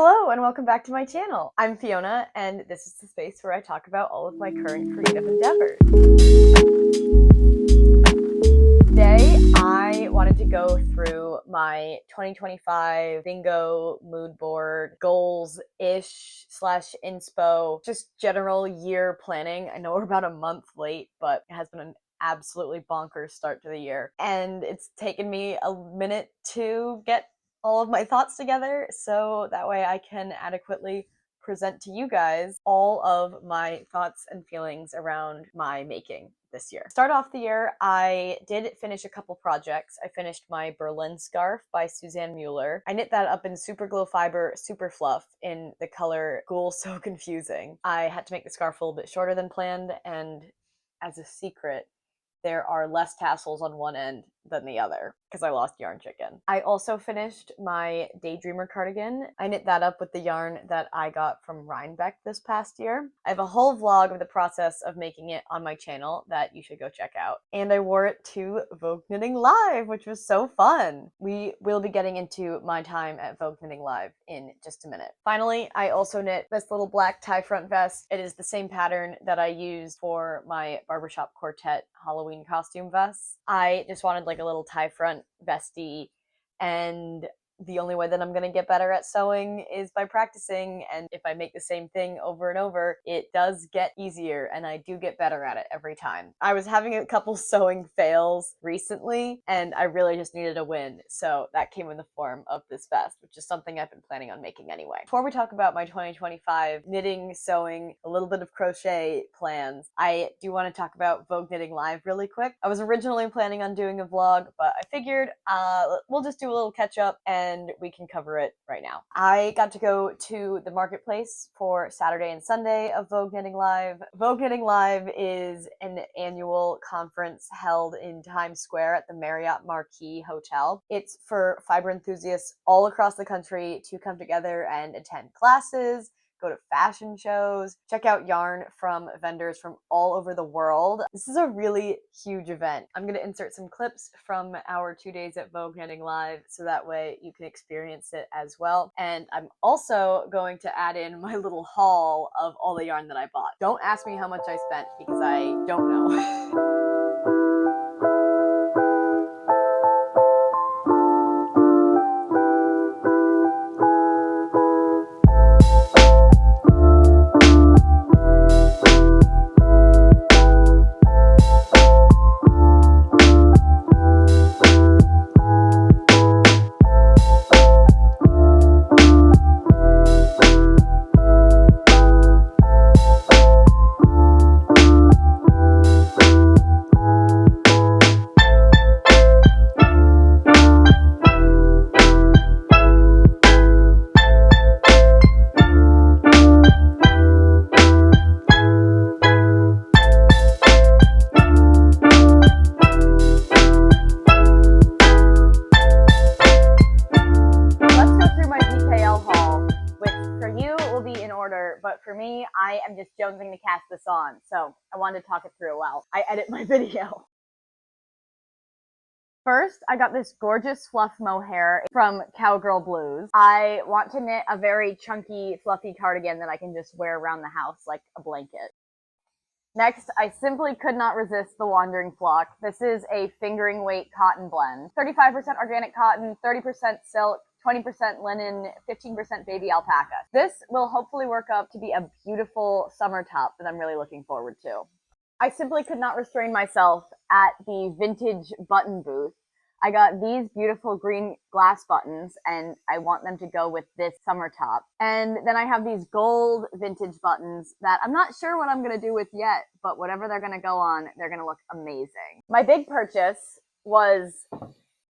Hello and welcome back to my channel. I'm Fiona and this is the space where I talk about all of my current creative endeavors. Today I wanted to go through my 2025 bingo mood board goals-ish / inspo, just general year planning. I know we're about a month late, but it has been an absolutely bonkers start to the year. And it's taken me a minute to get all of my thoughts together so that way I can adequately present to you guys all of my thoughts and feelings around my making this year. Start off the year, I did finish a couple projects. I finished my Berlin scarf by Suzanne Mueller. I knit that up in super glow fiber, super fluff in the color Ghoul So Confusing. I had to make the scarf a little bit shorter than planned, and as a secret, there are less tassels on one end than the other because I lost yarn chicken. I also finished my Daydreamer cardigan. I knit that up with the yarn that I got from Rhinebeck this past year. I have a whole vlog of the process of making it on my channel that you should go check out. And I wore it to Vogue Knitting Live, which was so fun. We will be getting into my time at Vogue Knitting Live in just a minute. Finally, I also knit this little black tie front vest. It is the same pattern that I used for my Barbershop Quartet Halloween costume vests. I just wanted like a little tie front vesty, and the only way that I'm gonna get better at sewing is by practicing, and if I make the same thing over and over, it does get easier and I do get better at it every time. I was having a couple sewing fails recently and I really just needed a win, so that came in the form of this vest, which is something I've been planning on making anyway. Before we talk about my 2025 knitting, sewing, a little bit of crochet plans, I do want to talk about Vogue Knitting Live really quick. I was originally planning on doing a vlog, but I figured we'll just do a little catch up and we can cover it right now. I got to go to the marketplace for Saturday and Sunday of Vogue Knitting Live. Vogue Knitting Live is an annual conference held in Times Square at the Marriott Marquis Hotel. It's for fiber enthusiasts all across the country to come together and attend classes, go to fashion shows, check out yarn from vendors from all over the world. This is a really huge event. I'm going to insert some clips from our 2 days at Vogue Knitting Live so that way you can experience it as well. And I'm also going to add in my little haul of all the yarn that I bought. Don't ask me how much I spent because I don't know. But for me, I am just jonesing to cast this on, so I wanted to talk it through while I edit my video. First, I got this gorgeous fluff mohair from Cowgirl Blues. I want to knit a very chunky, fluffy cardigan that I can just wear around the house like a blanket. Next, I simply could not resist the Wandering Flock. This is a fingering weight cotton blend. 35% organic cotton, 30% silk, 20% linen, 15% baby alpaca. This will hopefully work up to be a beautiful summer top that I'm really looking forward to. I simply could not restrain myself at the vintage button booth. I got these beautiful green glass buttons and I want them to go with this summer top. And then I have these gold vintage buttons that I'm not sure what I'm going to do with yet, but whatever they're going to go on, they're going to look amazing. My big purchase was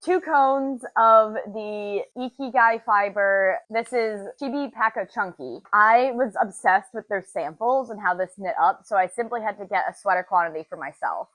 2 cones of the Ikigai fiber. This is Chibi Paka Chunky. I was obsessed with their samples and how this knit up, so I simply had to get a sweater quantity for myself.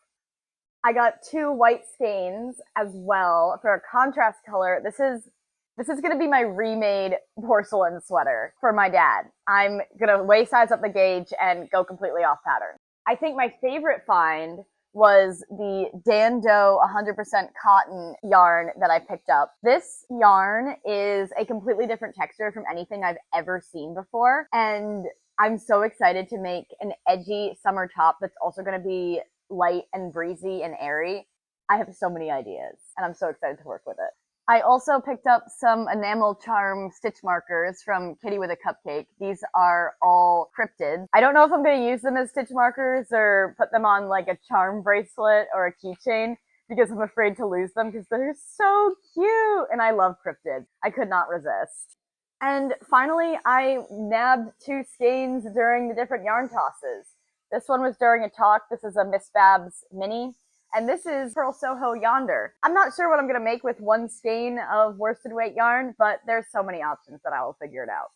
I got 2 white skeins as well for a contrast color. This is going to be my remade porcelain sweater for my dad. I'm going to way size up the gauge and go completely off pattern. I think my favorite find was the Dando 100% cotton yarn that I picked up. This yarn is a completely different texture from anything I've ever seen before, and I'm so excited to make an edgy summer top that's also going to be light and breezy and airy. I have so many ideas, and I'm so excited to work with it. I also picked up some enamel charm stitch markers from Kitty with a Cupcake. These are all cryptid. I don't know if I'm going to use them as stitch markers or put them on like a charm bracelet or a keychain because I'm afraid to lose them because they're so cute and I love cryptid. I could not resist. And finally, I nabbed 2 skeins during the different yarn tosses. This one was during a talk. This is a Miss Babs mini. And this is Pearl Soho Yonder. I'm not sure what I'm going to make with 1 skein of worsted weight yarn, but there's so many options that I will figure it out.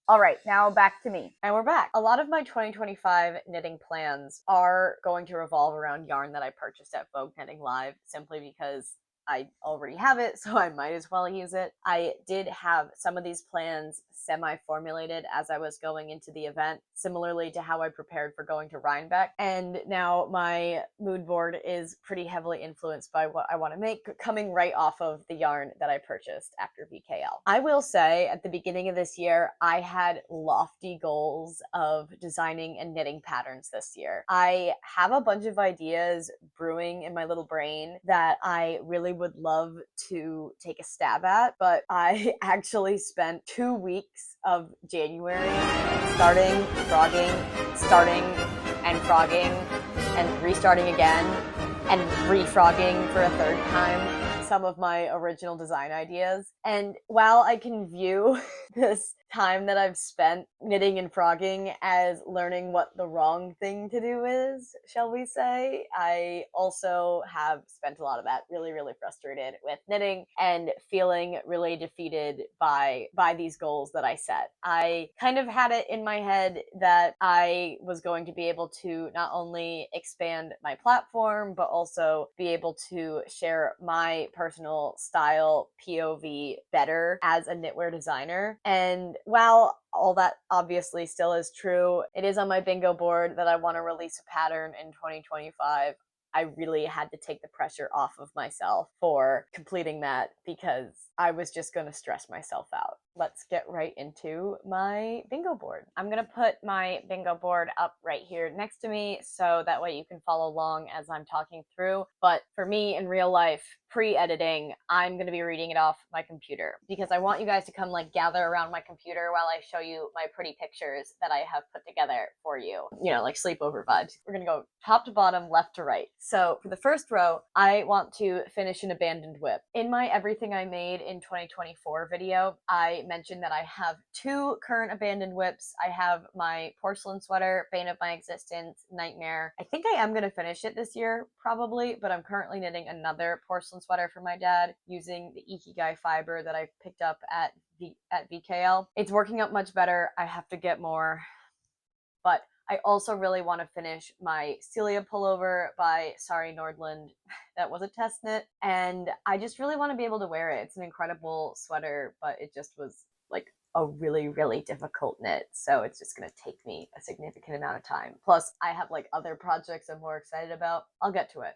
All right, now back to me. And we're back. A lot of my 2025 knitting plans are going to revolve around yarn that I purchased at Vogue Knitting Live, simply because I already have it, so I might as well use it. I did have some of these plans semi-formulated as I was going into the event, similarly to how I prepared for going to Rhinebeck. And now my mood board is pretty heavily influenced by what I want to make, coming right off of the yarn that I purchased after VKL. I will say, at the beginning of this year, I had lofty goals of designing and knitting patterns this year. I have a bunch of ideas brewing in my little brain that I really would love to take a stab at, but I actually spent 2 weeks of January starting, frogging, and restarting again, and refrogging for a 3rd time some of my original design ideas. And while I can view this time that I've spent knitting and frogging as learning what the wrong thing to do is, shall we say, I also have spent a lot of that really, really frustrated with knitting and feeling really defeated by these goals that I set. I kind of had it in my head that I was going to be able to not only expand my platform, but also be able to share my personal style POV better as a knitwear designer. And while all that obviously still is true, it is on my bingo board that I want to release a pattern in 2025. I really had to take the pressure off of myself for completing that because I was just going to stress myself out. Let's get right into my bingo board. I'm going to put my bingo board up right here next to me so that way you can follow along as I'm talking through. But for me in real life, pre-editing, I'm going to be reading it off my computer because I want you guys to come like gather around my computer while I show you my pretty pictures that I have put together for you. You know, like sleepover vibes. We're going to go top to bottom, left to right. So for the first row, I want to finish an abandoned whip. In my Everything I Made in 2024 video, I mentioned that I have 2 current abandoned whips. I have my porcelain sweater, Bane of My Existence, Nightmare. I think I am going to finish it this year, probably, but I'm currently knitting another porcelain sweater for my dad using the Ikigai fiber that I picked up at VKL. It's working out much better. I have to get more, but I also really want to finish my Celia pullover by Sari Nordland. That was a test knit, and I just really want to be able to wear it. It's an incredible sweater, but it just was like a really, really difficult knit, so it's just going to take me a significant amount of time. Plus, I have like other projects I'm more excited about. I'll get to it.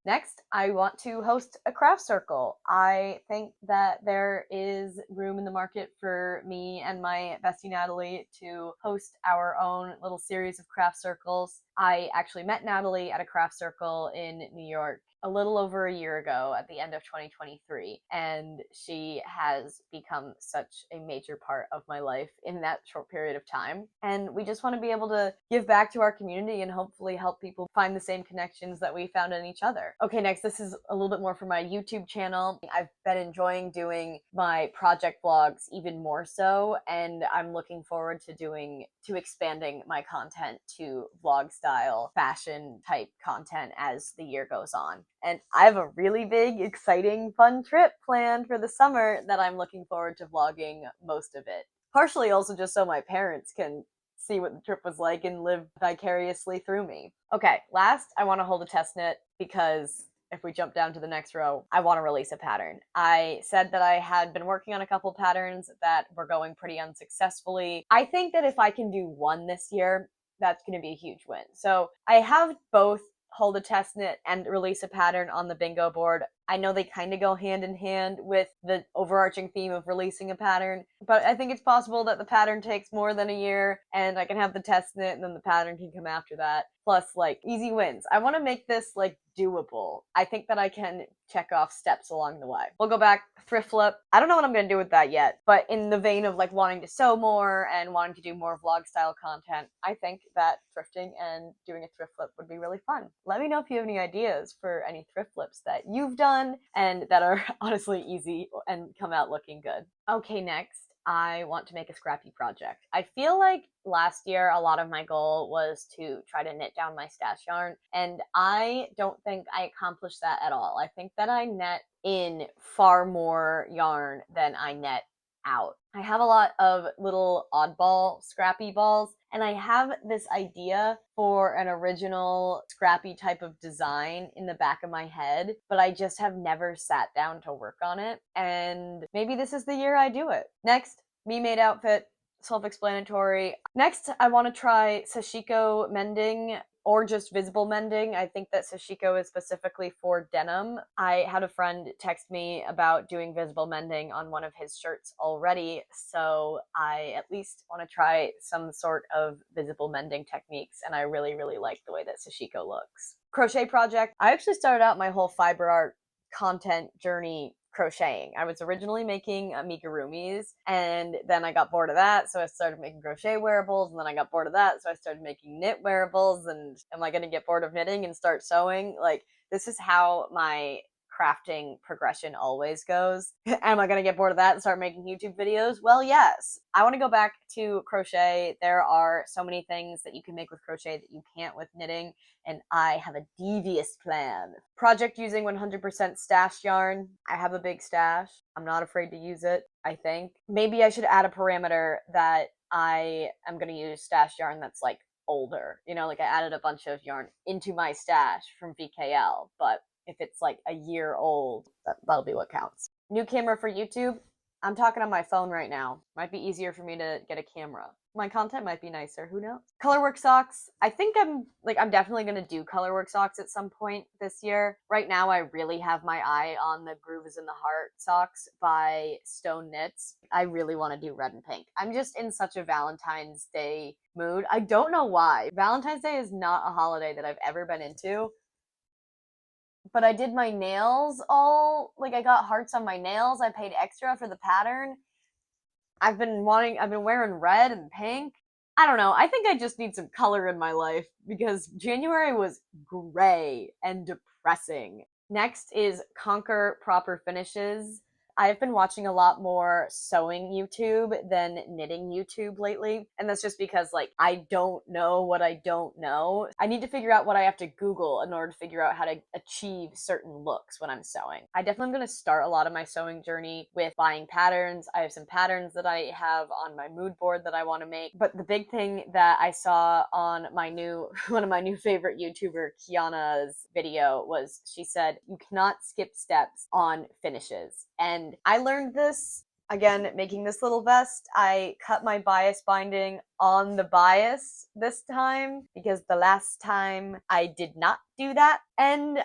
Next, I want to host a craft circle. I think that there is room in the market for me and my bestie Natalie to host our own little series of craft circles. I actually met Natalie at a craft circle in New York a little over a year ago at the end of 2023, and she has become such a major part of my life in that short period of time. And we just want to be able to give back to our community and hopefully help people find the same connections that we found in each other. Okay, next, this is a little bit more for my YouTube channel. I've been enjoying doing my project vlogs even more so, and I'm looking forward to expanding my content to vlog style, fashion type content as the year goes on. And I have a really big, exciting, fun trip planned for the summer that I'm looking forward to vlogging most of it. Partially also just so my parents can see what the trip was like and live vicariously through me. Okay, last, I want to hold a test knit because if we jump down to the next row, I want to release a pattern. I said that I had been working on a couple patterns that were going pretty unsuccessfully. I think that if I can do one this year, that's going to be a huge win. So I have both hold a test knit and release a pattern on the bingo board. I know they kind of go hand in hand with the overarching theme of releasing a pattern, but I think it's possible that the pattern takes more than a year and I can have the test knit and then the pattern can come after that. Plus, like, easy wins. I want to make this, like, doable. I think that I can check off steps along the way. We'll go back, thrift flip. I don't know what I'm going to do with that yet, but in the vein of, like, wanting to sew more and wanting to do more vlog style content, I think that thrifting and doing a thrift flip would be really fun. Let me know if you have any ideas for any thrift flips that you've done and that are honestly easy and come out looking good. Okay, next, I want to make a scrappy project. I feel like last year a lot of my goal was to try to knit down my stash yarn, and I don't think I accomplished that at all. I think that I net in far more yarn than I net out. I have a lot of little oddball scrappy balls, and I have this idea for an original scrappy type of design in the back of my head, but I just have never sat down to work on it, and maybe this is the year I do it. Next, me made outfit, self-explanatory. Next, I want to try sashiko mending or just visible mending. I think that sashiko is specifically for denim. I had a friend text me about doing visible mending on one of his shirts already, so I at least want to try some sort of visible mending techniques, and I really, really like the way that sashiko looks. Crochet project. I actually started out my whole fiber art content journey crocheting. I was originally making amigurumis, and then I got bored of that, so I started making crochet wearables, and then I got bored of that, so I started making knit wearables. And am I going to get bored of knitting and start sewing? Like, this is how my crafting progression always goes. Am I going to get bored of that and start making YouTube videos? Well, yes. I want to go back to crochet. There are so many things that you can make with crochet that you can't with knitting, and I have a devious plan. Project using 100% stash yarn. I have a big stash. I'm not afraid to use it, I think. Maybe I should add a parameter that I am going to use stash yarn that's like older. You know, like I added a bunch of yarn into my stash from VKL, but if it's like a year old, that'll be what counts. New camera for YouTube. I'm talking on my phone right now. Might be easier for me to get a camera. My content might be nicer, who knows? Colorwork socks. I think I'm definitely gonna do colorwork socks at some point this year. Right now I really have my eye on the Groove is in the Heart socks by Stone Knits. I really want to do red and pink. I'm just in such a Valentine's Day mood. I don't know why. Valentine's Day is not a holiday that I've ever been into. But I did my nails all, like, I got hearts on my nails. I paid extra for the pattern. I've been wearing red and pink. I don't know. I think I just need some color in my life because January was gray and depressing. Next is conquer proper finishes. I've been watching a lot more sewing YouTube than knitting YouTube lately. And that's just because, like, I don't know what I don't know. I need to figure out what I have to Google in order to figure out how to achieve certain looks when I'm sewing. I definitely am going to start a lot of my sewing journey with buying patterns. I have some patterns that I have on my mood board that I want to make. But the big thing that I saw on my one of my new favorite YouTuber, Kiana's video, was she said, you cannot skip steps on finishes. And I learned this, again, making this little vest. I cut my bias binding on the bias this time because the last time I did not do that, and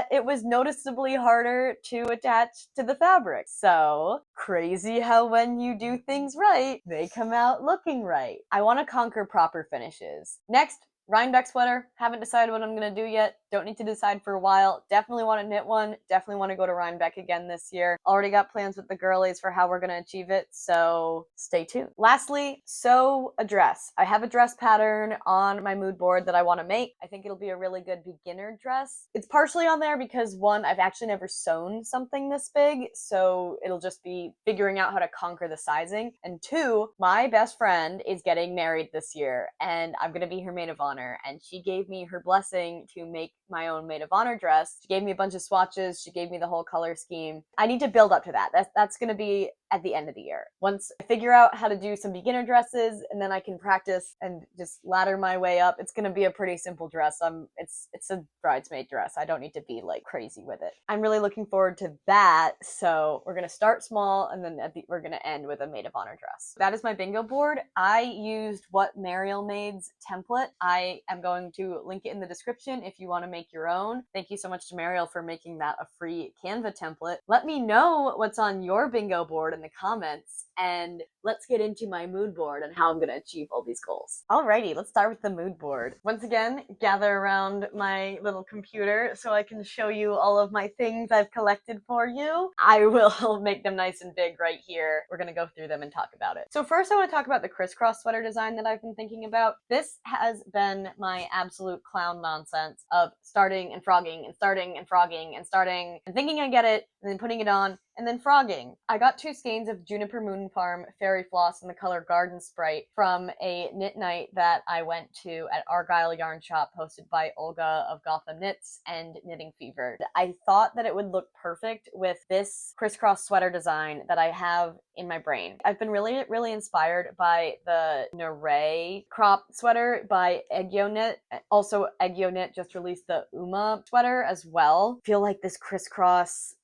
it was noticeably harder to attach to the fabric. So, crazy how when you do things right, they come out looking right. I want to conquer proper finishes. Next, Rhinebeck sweater. Haven't decided what I'm going to do yet. Don't need to decide for a while. Definitely want to knit one. Definitely want to go to Rhinebeck again this year. Already got plans with the girlies for how we're going to achieve it, so stay tuned. Lastly, sew a dress. I have a dress pattern on my mood board that I want to make. I think it'll be a really good beginner dress. It's partially on there because, one, I've actually never sewn something this big, so it'll just be figuring out how to conquer the sizing. And two, my best friend is getting married this year, and I'm going to be her maid of honor. And she gave me her blessing to make my own maid of honor dress. She gave me a bunch of swatches. She gave me the whole color scheme. I need to build up to that. That's going to be at the end of the year. Once I figure out how to do some beginner dresses and then I can practice and just ladder my way up, it's going to be a pretty simple dress. It's a bridesmaid dress. I don't need to be like crazy with it. I'm really looking forward to that. So we're going to start small and then we're going to end with a maid of honor dress. That is my bingo board. I used What Mariel Made's template. I I am going to link it in the description if you want to make your own. Thank you so much to Mariel for making that a free Canva template. Let me know what's on your bingo board in the comments, and let's get into my mood board and how I'm going to achieve all these goals. Alrighty, let's start with the mood board. Once again, gather around my little computer so I can show you all of my things I've collected for you. I will make them nice and big right here. We're gonna go through them and talk about it. So first I want to talk about the crisscross sweater design that I've been thinking about. This has been my absolute clown nonsense of starting and frogging and starting and frogging and starting and thinking I get it and then putting it on and then frogging. I got 2 skeins of Juniper Moon Farm Fairy Floss in the color Garden Sprite from a knit night that I went to at Argyle Yarn Shop, hosted by Olga of Gotham Knits and Knitting Fever. I thought that it would look perfect with this crisscross sweater design that I have in my brain. I've been really inspired by the Nare crop sweater by Eggyo Knit. Also, Eggyo Knit just released the Uma sweater as well. I feel like this crisscross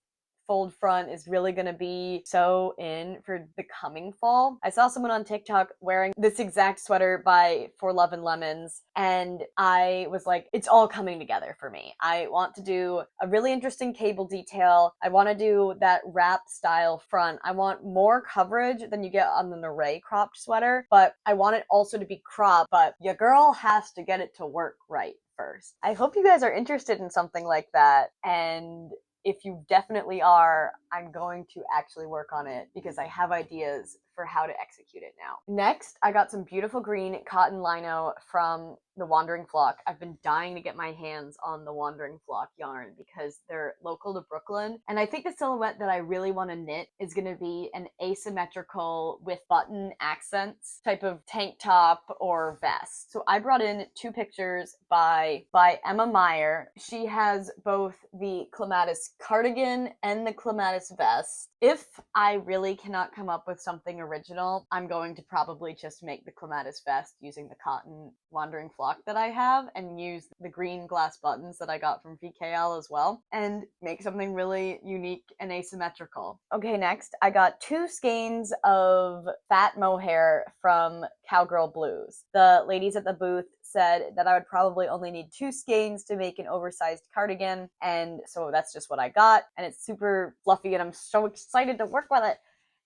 fold front is really gonna be so in for the coming fall. I saw someone on TikTok wearing this exact sweater by For Love and Lemons, and I was like, it's all coming together for me. I want to do a really interesting cable detail. I want to do that wrap style front. I want more coverage than you get on the Nare cropped sweater, but I want it also to be cropped, but your girl has to get it to work right first. I hope you guys are interested in something like that, and if you definitely are, I'm going to actually work on it because I have ideas for how to execute it now. Next, I got some beautiful green cotton lino from the Wandering Flock. I've been dying to get my hands on the Wandering Flock yarn because they're local to Brooklyn. And I think the silhouette that I really want to knit is going to be an asymmetrical with button accents type of tank top or vest. So I brought in 2 pictures by Emma Meyer. She has both the clematis cardigan and the clematis vest. If I really cannot come up with something original, I'm going to probably just make the clematis vest using the cotton Wandering Flock that I have and use the green glass buttons that I got from VKL as well and make something really unique and asymmetrical. Okay, next I got 2 skeins of fat mohair from Cowgirl Blues. The ladies at the booth said that I would probably only need 2 skeins to make an oversized cardigan, and so that's just what I got, and it's super fluffy and I'm so excited to work with it.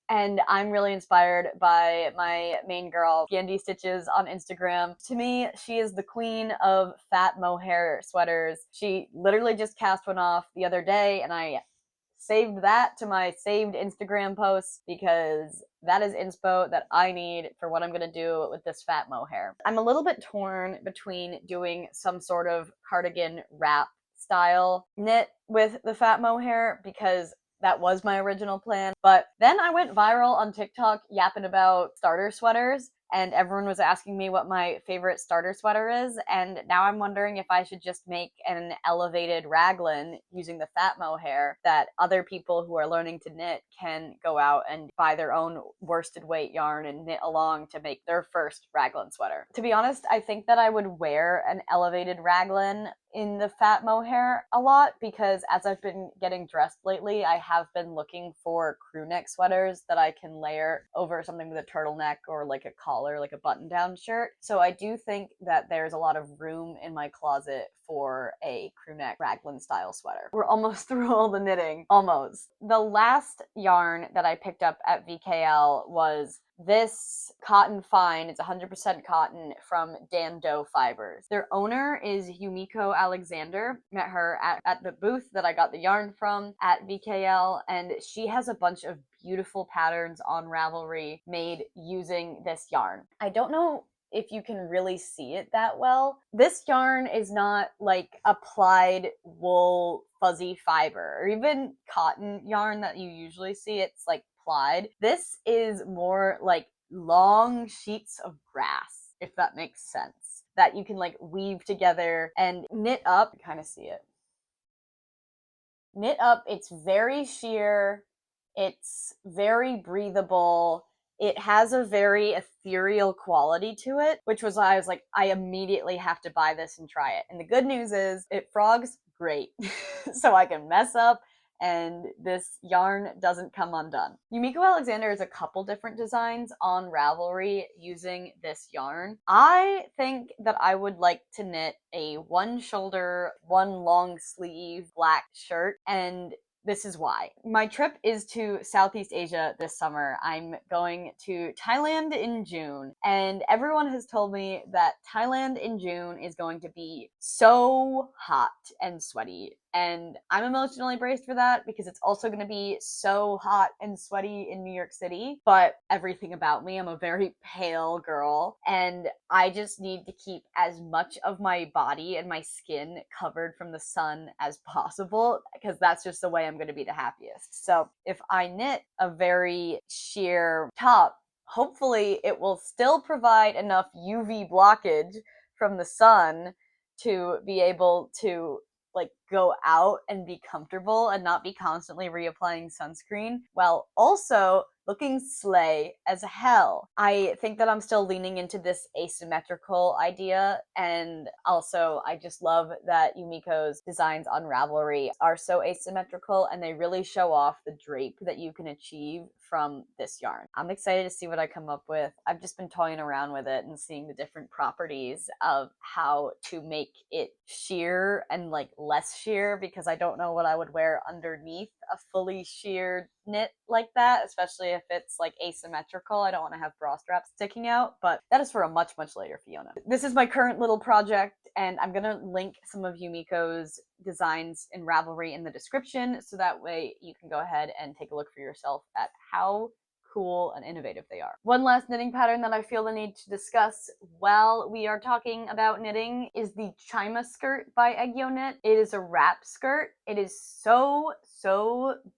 And I'm really inspired by my main girl, Gandhi Stitches on Instagram. To me, she is the queen of fat mohair sweaters. She literally just cast one off the other day, and I saved that to my saved Instagram posts because that is inspo that I need for what I'm going to do with this fat mohair. I'm a little bit torn between doing some sort of cardigan wrap style knit with the fat mohair because that was my original plan. But then I went viral on TikTok yapping about starter sweaters, and everyone was asking me what my favorite starter sweater is, and now I'm wondering if I should just make an elevated raglan using the fat mohair that other people who are learning to knit can go out and buy their own worsted weight yarn and knit along to make their first raglan sweater. To be honest, I think that I would wear an elevated raglan in the fat mohair a lot because as I've been getting dressed lately, I have been looking for crew neck sweaters that I can layer over something with a turtleneck or like a collar, like a button-down shirt. So I do think that there's a lot of room in my closet for a crew neck raglan style sweater. We're almost through all the knitting. Almost. The last yarn that I picked up at VKL was this cotton fine. It's 100% cotton from Dando Fibers. Their owner is Yumiko Alexander. Met her at the booth that I got the yarn from at VKL, and she has a bunch of beautiful patterns on Ravelry made using this yarn. I don't know if you can really see it that well. This yarn is not like applied wool fuzzy fiber or even cotton yarn that you usually see. It's like plied. This is more like long sheets of grass, if that makes sense, that you can like weave together and knit up. You kind of see it. Knit up. It's very sheer. It's very breathable. It has a very ethereal quality to it, which was why I was like, I immediately have to buy this and try it. And the good news is it frogs great. So I can mess up and this yarn doesn't come undone. Yumiko Alexander has a couple different designs on Ravelry using this yarn. I think that I would like to knit a one shoulder, one long sleeve black shirt, and this is why. My trip is to Southeast Asia this summer. I'm going to Thailand in June, and everyone has told me that Thailand in June is going to be so hot and sweaty. And I'm emotionally braced for that because it's also going to be so hot and sweaty in New York City. But everything about me, I'm a very pale girl, and I just need to keep as much of my body and my skin covered from the sun as possible because that's just the way I'm going to be the happiest. So if I knit a very sheer top, hopefully it will still provide enough UV blockage from the sun to be able to like go out and be comfortable and not be constantly reapplying sunscreen while also looking slay as hell. I think that I'm still leaning into this asymmetrical idea, and also I just love that Yumiko's designs on Ravelry are so asymmetrical and they really show off the drape that you can achieve from this yarn. I'm excited to see what I come up with. I've just been toying around with it and seeing the different properties of how to make it sheer and like less sheer, because I don't know what I would wear underneath a fully sheared knit like that, especially if it's like asymmetrical. I don't want to have bra straps sticking out, but that is for a much later Fiona. This is my current little project, and I'm gonna link some of Yumiko's designs in Ravelry in the description so that way you can go ahead and take a look for yourself at how cool and innovative they are. One last knitting pattern that I feel the need to discuss while we are talking about knitting is the Chima skirt by Eggyo Knit. It is a wrap skirt. It is so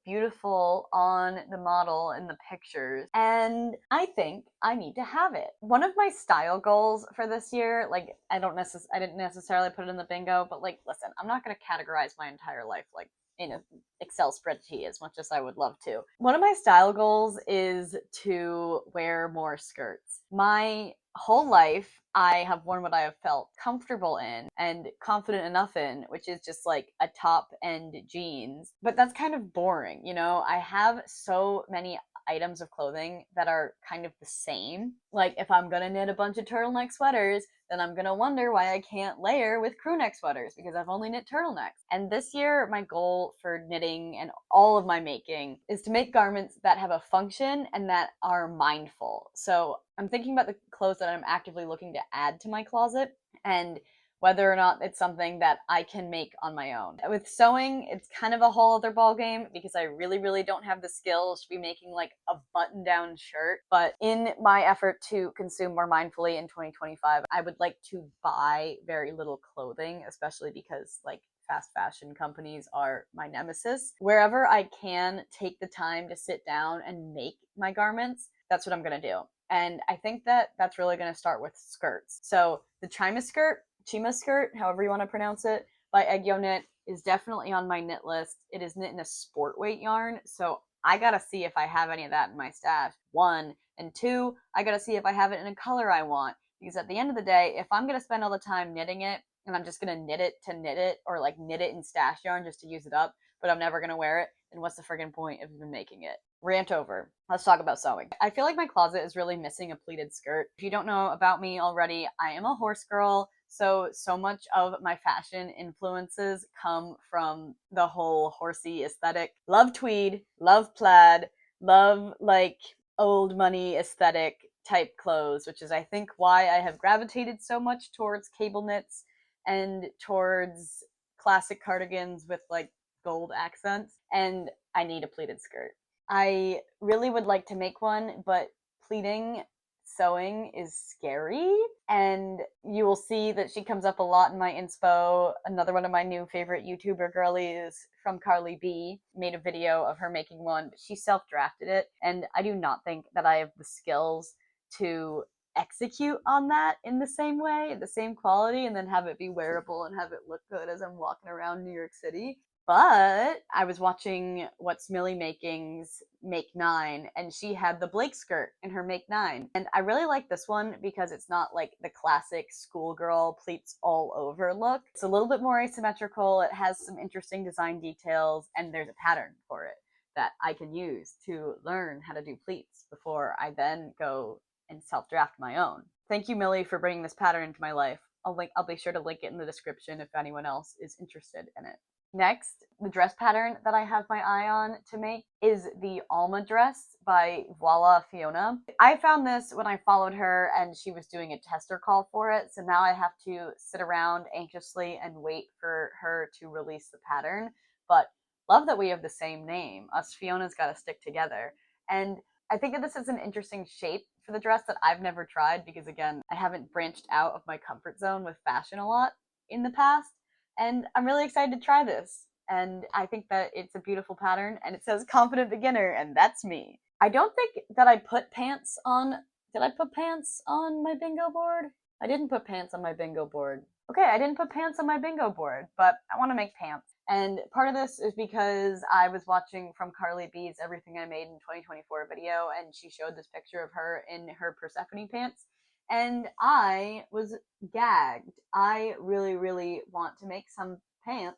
beautiful on the model in the pictures, and I think I need to have it. One of my style goals for this year, like I didn't necessarily put it in the bingo, but like listen, I'm not going to categorize my entire life like in an Excel spreadsheet as much as I would love to. One of my style goals is to wear more skirts. My whole life, I have worn what I have felt comfortable in and confident enough in, which is just like a top and jeans. But that's kind of boring, you know? I have so many items of clothing that are kind of the same. Like if I'm gonna knit a bunch of turtleneck sweaters, then I'm gonna wonder why I can't layer with crew neck sweaters because I've only knit turtlenecks. And this year, my goal for knitting and all of my making is to make garments that have a function and that are mindful. So I'm thinking about the clothes that I'm actively looking to add to my closet and whether or not it's something that I can make on my own. With sewing, it's kind of a whole other ballgame because I really don't have the skills to be making like a button-down shirt. But in my effort to consume more mindfully in 2025, I would like to buy very little clothing, especially because like fast fashion companies are my nemesis. Wherever I can take the time to sit down and make my garments, that's what I'm gonna do. And I think that that's really gonna start with skirts. So the Chima skirt, however you want to pronounce it, by Eggyo Knit is definitely on my knit list. It is knit in a sport weight yarn, so I gotta see if I have any of that in my stash, one. And two, I gotta see if I have it in a color I want, because at the end of the day, if I'm gonna spend all the time knitting it, and I'm just gonna knit it to knit it, or like knit it in stash yarn just to use it up, but I'm never gonna wear it, then what's the friggin' point of even making it? Rant over. Let's talk about sewing. I feel like my closet is really missing a pleated skirt. If you don't know about me already, I am a horse girl. So much of my fashion influences come from the whole horsey aesthetic. Love tweed, love plaid, love like old money aesthetic type clothes, which is I think why I have gravitated so much towards cable knits and towards classic cardigans with like gold accents. And I need a pleated skirt. I really would like to make one, but pleating sewing is scary, and you will see that she comes up a lot in my inspo. Another one of my new favorite YouTuber girlies from Carly B made a video of her making one, but she self-drafted it, and I do not think that I have the skills to execute on that in the same way, the same quality, and then have it be wearable and have it look good as I'm walking around New York City. But I was watching What's Millie Making's Make 9, and she had the Blake skirt in her Make 9. And I really like this one because it's not like the classic schoolgirl pleats all over look. It's a little bit more asymmetrical, it has some interesting design details, and there's a pattern for it that I can use to learn how to do pleats before I then go and self-draft my own. Thank you, Millie, for bringing this pattern into my life. I'll be sure to link it in the description if anyone else is interested in it. Next, the dress pattern that I have my eye on to make is the Alma dress by Voila Fiona. I found this when I followed her and she was doing a tester call for it, so now I have to sit around anxiously and wait for her to release the pattern. But love that we have the same name. Us Fiona's gotta stick together. And I think that this is an interesting shape for the dress that I've never tried because, again, I haven't branched out of my comfort zone with fashion a lot in the past. And I'm really excited to try this. And I think that it's a beautiful pattern, and it says confident beginner, and that's me. I don't think that I put pants on. Did I put pants on my bingo board? I didn't put pants on my bingo board. Okay, I didn't put pants on my bingo board, but I want to make pants. And part of this is because I was watching From Carly B's Everything I Made in 2024 video, and she showed this picture of her in her Persephone pants. And I was gagged. I really, really want to make some pants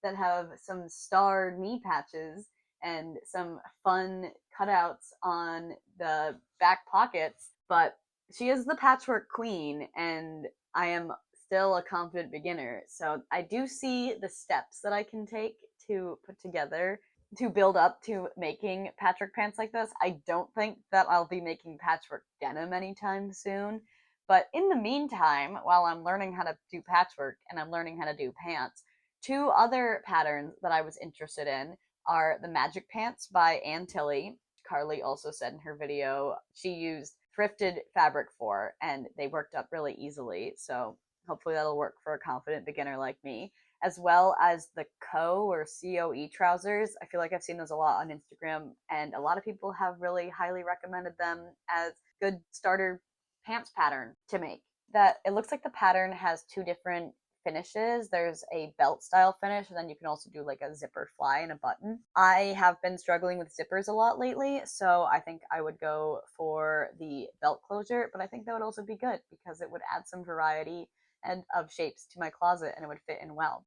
that have some star knee patches and some fun cutouts on the back pockets. But she is the patchwork queen, and I am still a confident beginner. So I do see the steps that I can take to put together to build up to making patchwork pants like this. I don't think that I'll be making patchwork denim anytime soon. But in the meantime, while I'm learning how to do patchwork and I'm learning how to do pants, two other patterns that I was interested in are the Magic Pants by Ann Tilley. Carly also said in her video she used thrifted fabric for, and they worked up really easily. So hopefully that'll work for a confident beginner like me, as well as the COE trousers. I feel like I've seen those a lot on Instagram, and a lot of people have really highly recommended them as good starter pants pattern to make. That it looks like the pattern has two different finishes. There's a belt style finish, and then you can also do like a zipper fly and a button. I have been struggling with zippers a lot lately, so I think I would go for the belt closure, but I think that would also be good because it would add some variety and of shapes to my closet, and it would fit in well.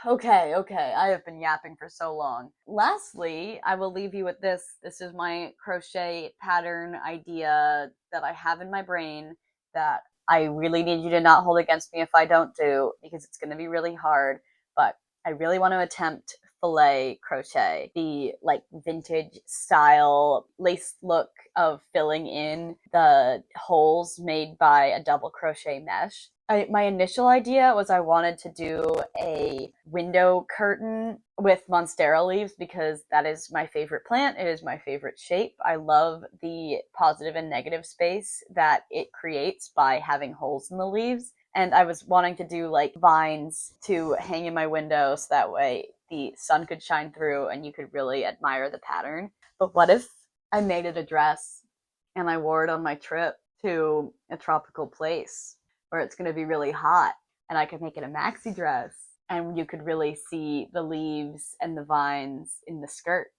Okay, I have been yapping for so long. Lastly, I will leave you with this. This is my crochet pattern idea that I have in my brain that I really need you to not hold against me if I don't do, because it's going to be really hard. But I really want to attempt filet crochet, the like vintage style lace look of filling in the holes made by a double crochet mesh. My initial idea was I wanted to do a window curtain with monstera leaves because that is my favorite plant. It is my favorite shape. I love the positive and negative space that it creates by having holes in the leaves. And I was wanting to do like vines to hang in my window so that way the sun could shine through and you could really admire the pattern. But what if I made it a dress and I wore it on my trip to a tropical place where it's going to be really hot, and I could make it a maxi dress and you could really see the leaves and the vines in the skirt?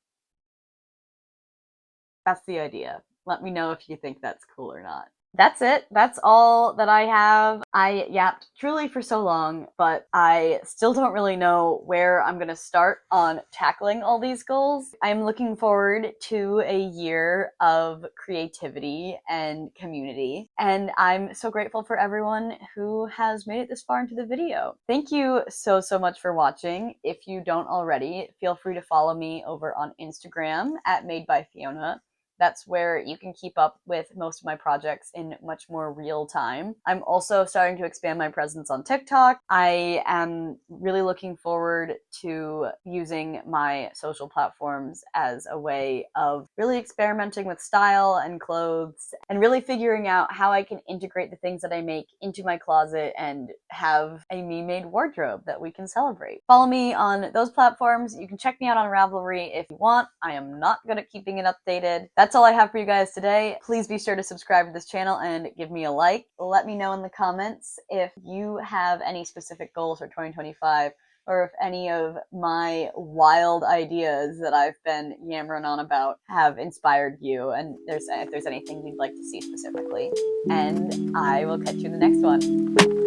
That's the idea. Let me know if you think that's cool or not. That's it. That's all that I have. I yapped truly for so long, but I still don't really know where I'm going to start on tackling all these goals. I'm looking forward to a year of creativity and community, and I'm so grateful for everyone who has made it this far into the video. Thank you so much for watching. If you don't already, feel free to follow me over on Instagram at Made by Fiona. That's where you can keep up with most of my projects in much more real time. I'm also starting to expand my presence on TikTok. I am really looking forward to using my social platforms as a way of really experimenting with style and clothes and really figuring out how I can integrate the things that I make into my closet and have a me-made wardrobe that we can celebrate. Follow me on those platforms. You can check me out on Ravelry if you want. I am not good at keeping it updated. That's all I have for you guys today. Please be sure to subscribe to this channel and give me a like. Let me know in the comments if you have any specific goals for 2025 or if any of my wild ideas that I've been yammering on about have inspired you, and if there's anything you'd like to see specifically. And I will catch you in the next one.